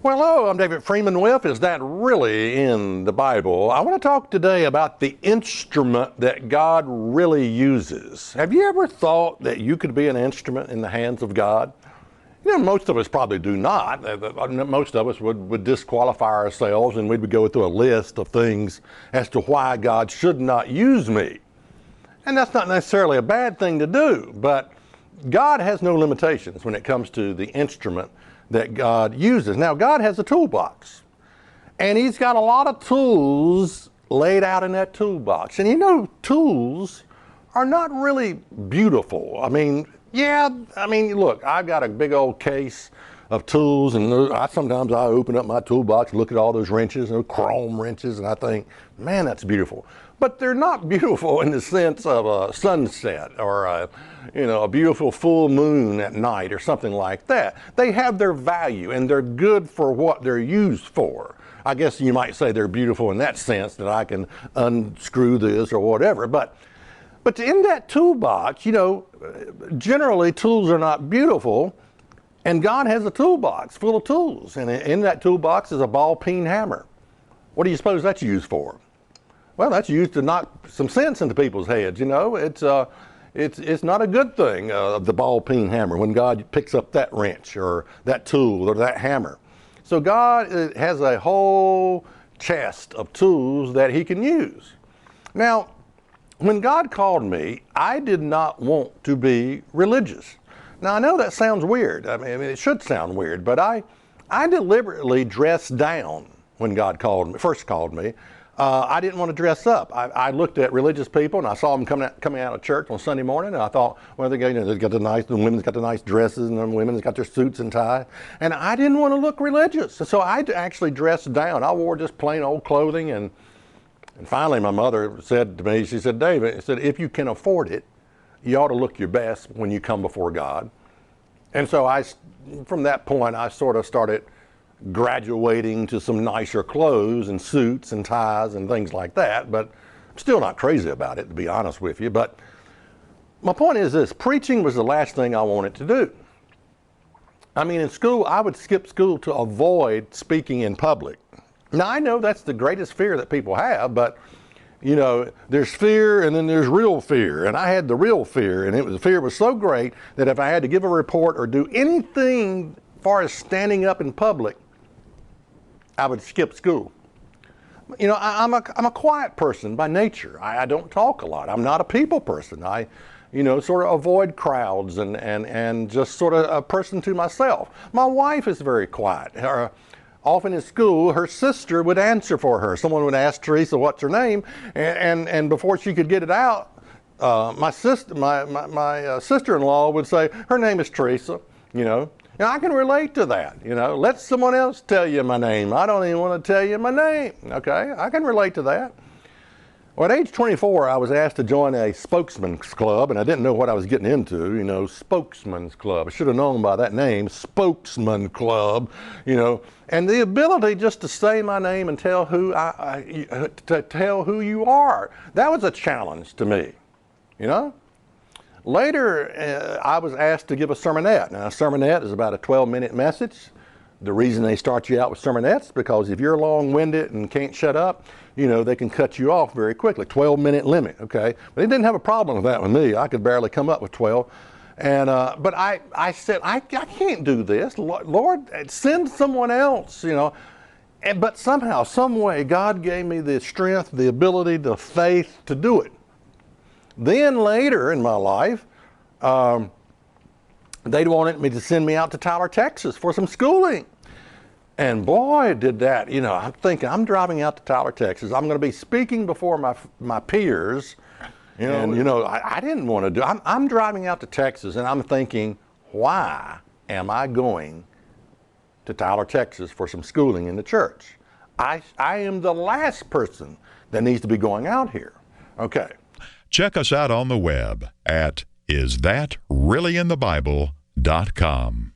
Well, hello, I'm David Freeman with Is That Really in the Bible? I want to talk today about the instrument that God really uses. Have you ever thought that you could be an instrument in the hands of God? You know, most of us probably do not. Most of us would disqualify ourselves, and we would go through a list of things as to why God should not use me. And that's not necessarily a bad thing to do, but God has no limitations when it comes to the instrument that God uses. Now, God has a toolbox, and He's got a lot of tools laid out in that toolbox. And you know, tools are not really beautiful. Look, I've got a big old case of tools, and sometimes I open up my toolbox and look at all those wrenches, chrome wrenches, and I think, man, that's beautiful. But they're not beautiful in the sense of a sunset or a beautiful full moon at night or something like that. They have their value, and they're good for what they're used for. I guess you might say they're beautiful in that sense, that I can unscrew this or whatever. But in that toolbox, generally tools are not beautiful, and God has a toolbox full of tools. And in that toolbox is a ball-peen hammer. What do you suppose that's used for? Well, that's used to knock some sense into people's heads. It's not a good thing, the ball-peen hammer, when God picks up that wrench or that tool or that hammer. So God has a whole chest of tools that He can use. Now, when God called me, I did not want to be religious. Now, I know that sounds weird. It should sound weird, but I deliberately dressed down when God first called me. I didn't want to dress up. I looked at religious people, and I saw them coming out of church on Sunday morning, and I thought, well, the women's got the nice dresses, and the women's got their suits and ties, and I didn't want to look religious. So I actually dressed down. I wore just plain old clothing, and finally my mother said to me, she said, David, if you can afford it, you ought to look your best when you come before God. And so from that point, I sort of started graduating to some nicer clothes and suits and ties and things like that, but I'm still not crazy about it, to be honest with you. But my point is this: preaching was the last thing I wanted to do. In school, I would skip school to avoid speaking in public. Now, I know that's the greatest fear that people have, but there's fear, and then there's real fear, and I had the real fear, and the fear was so great that if I had to give a report or do anything as far as standing up in public, I would skip school. I'm a quiet person by nature. I don't talk a lot. I'm not a people person. I sort of avoid crowds and just sort of a person to myself. My wife is very quiet. Often in school, her sister would answer for her. Someone would ask Teresa, what's her name? And before she could get it out, my sister-in-law would say, her name is Teresa, Now, I can relate to that, Let someone else tell you my name. I don't even want to tell you my name, okay? I can relate to that. Well, at age 24, I was asked to join a spokesman's club, and I didn't know what I was getting into, spokesman's club. I should have known by that name, spokesman club, and the ability just to say my name and tell who tell who you are. That was a challenge to me, Later, I was asked to give a sermonette. Now, a sermonette is about a 12-minute message. The reason they start you out with sermonettes is because if you're long-winded and can't shut up, they can cut you off very quickly. 12-minute limit, okay? But they didn't have a problem with that with me. I could barely come up with 12. But I said, I can't do this. Lord, send someone else, But somehow, some way, God gave me the strength, the ability, the faith to do it. Then later in my life, they wanted me to send me out to Tyler, Texas for some schooling. And boy, did that, I'm thinking, I'm driving out to Tyler, Texas. I'm going to be speaking before my peers. I didn't want to do it. I'm driving out to Texas, and I'm thinking, why am I going to Tyler, Texas for some schooling in the church? I am the last person that needs to be going out here. Okay. Check us out on the web at isthatreallyinthebible.com.